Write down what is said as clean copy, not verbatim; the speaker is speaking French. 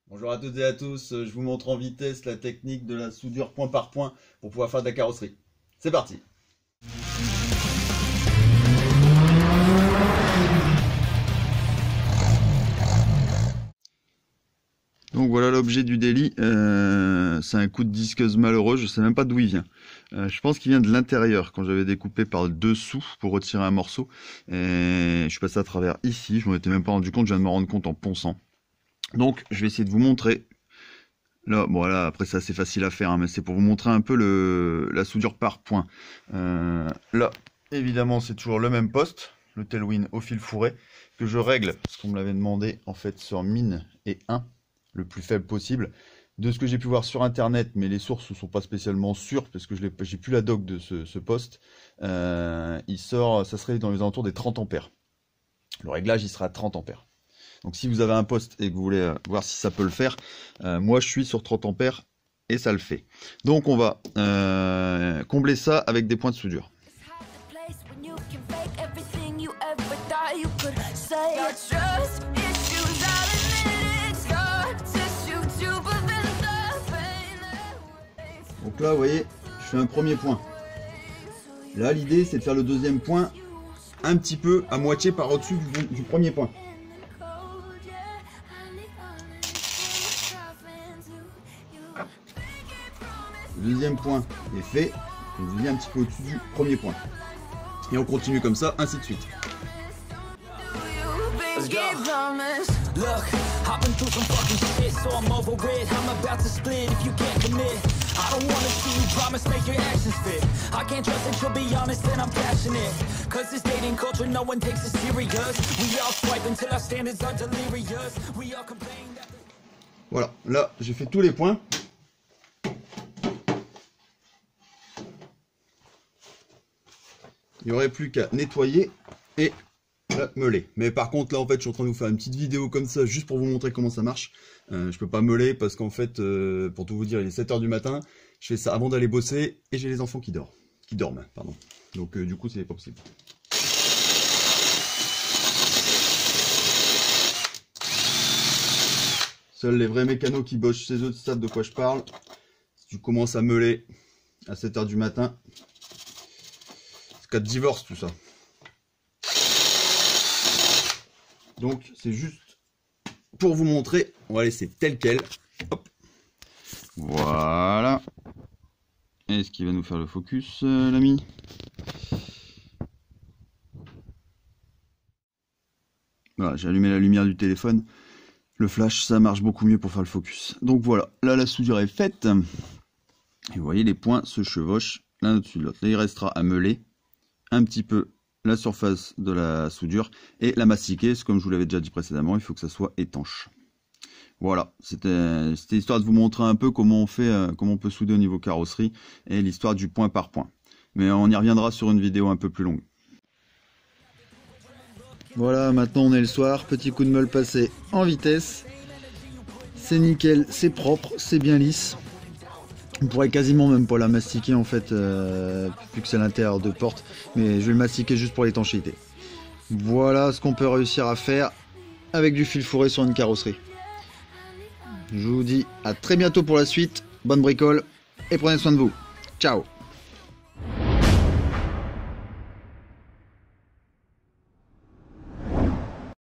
Bonjour à toutes et à tous, je vous montre en vitesse la technique de la soudure point par point pour pouvoir faire de la carrosserie. C'est parti! Donc voilà l'objet du délit, c'est un coup de disqueuse malheureux, je sais même pas d'où il vient. Je pense qu'il vient de l'intérieur, quand j'avais découpé par le dessous pour retirer un morceau. Et je suis passé à travers ici, je m'en étais même pas rendu compte, je viens de me rendre compte en ponçant. Donc je vais essayer de vous montrer. Là, bon là, après c'est assez facile à faire, hein, mais c'est pour vous montrer un peu la soudure par point. Là, évidemment, c'est toujours le même poste, le Tailwind au fil fourré, que je règle, parce qu'on me l'avait demandé, en fait, sur min et 1, le plus faible possible. De ce que j'ai pu voir sur internet, mais les sources ne sont pas spécialement sûres, parce que j'ai plus la doc de ce poste, il sort, ça serait dans les alentours des 30 ampères. Le réglage, il sera à 30 ampères. Donc si vous avez un poste et que vous voulez voir si ça peut le faire, moi je suis sur 30 ampères et ça le fait. Donc on va combler ça avec des points de soudure. Donc là vous voyez, je fais un premier point. Là l'idée c'est de faire le deuxième point un petit peu à moitié par au-dessus du premier point. Le deuxième point est fait, je vous dis un petit peu au-dessus du premier point. Et on continue comme ça, ainsi de suite. Voilà, là j'ai fait tous les points. Il n'y aurait plus qu'à nettoyer et la meuler. Mais par contre là en fait je suis en train de vous faire une petite vidéo comme ça juste pour vous montrer comment ça marche. Je peux pas meuler parce qu'en fait pour tout vous dire il est 7 h du matin. Je fais ça avant d'aller bosser et j'ai les enfants qui dorment. Pardon. Donc du coup c'est pas possible. Seuls les vrais mécanos qui bossent chez eux savent de quoi je parle. Si tu commences à meuler à 7 h du matin, cas de divorce tout ça. Donc c'est juste pour vous montrer, on va laisser tel quel. Hop. Voilà. Est-ce qu'il va nous faire le focus l'ami? Voilà, j'ai allumé la lumière du téléphone. Le flash ça marche beaucoup mieux pour faire le focus. Donc voilà, là la soudure est faite. Et vous voyez les points se chevauchent l'un au-dessus de l'autre. Là il restera à meuler un petit peu la surface de la soudure et la mastiquer, comme je vous l'avais déjà dit précédemment, il faut que ça soit étanche. Voilà, c'était histoire de vous montrer un peu comment on fait, comment on peut souder au niveau carrosserie et l'histoire du point par point. Mais on y reviendra sur une vidéo un peu plus longue. Voilà, maintenant on est le soir, petit coup de meule passé en vitesse. C'est nickel, c'est propre, c'est bien lisse. On pourrait quasiment même pas la mastiquer en fait, vu que c'est à l'intérieur de porte, mais je vais le mastiquer juste pour l'étanchéité. Voilà ce qu'on peut réussir à faire avec du fil fourré sur une carrosserie. Je vous dis à très bientôt pour la suite, bonne bricole et prenez soin de vous. Ciao!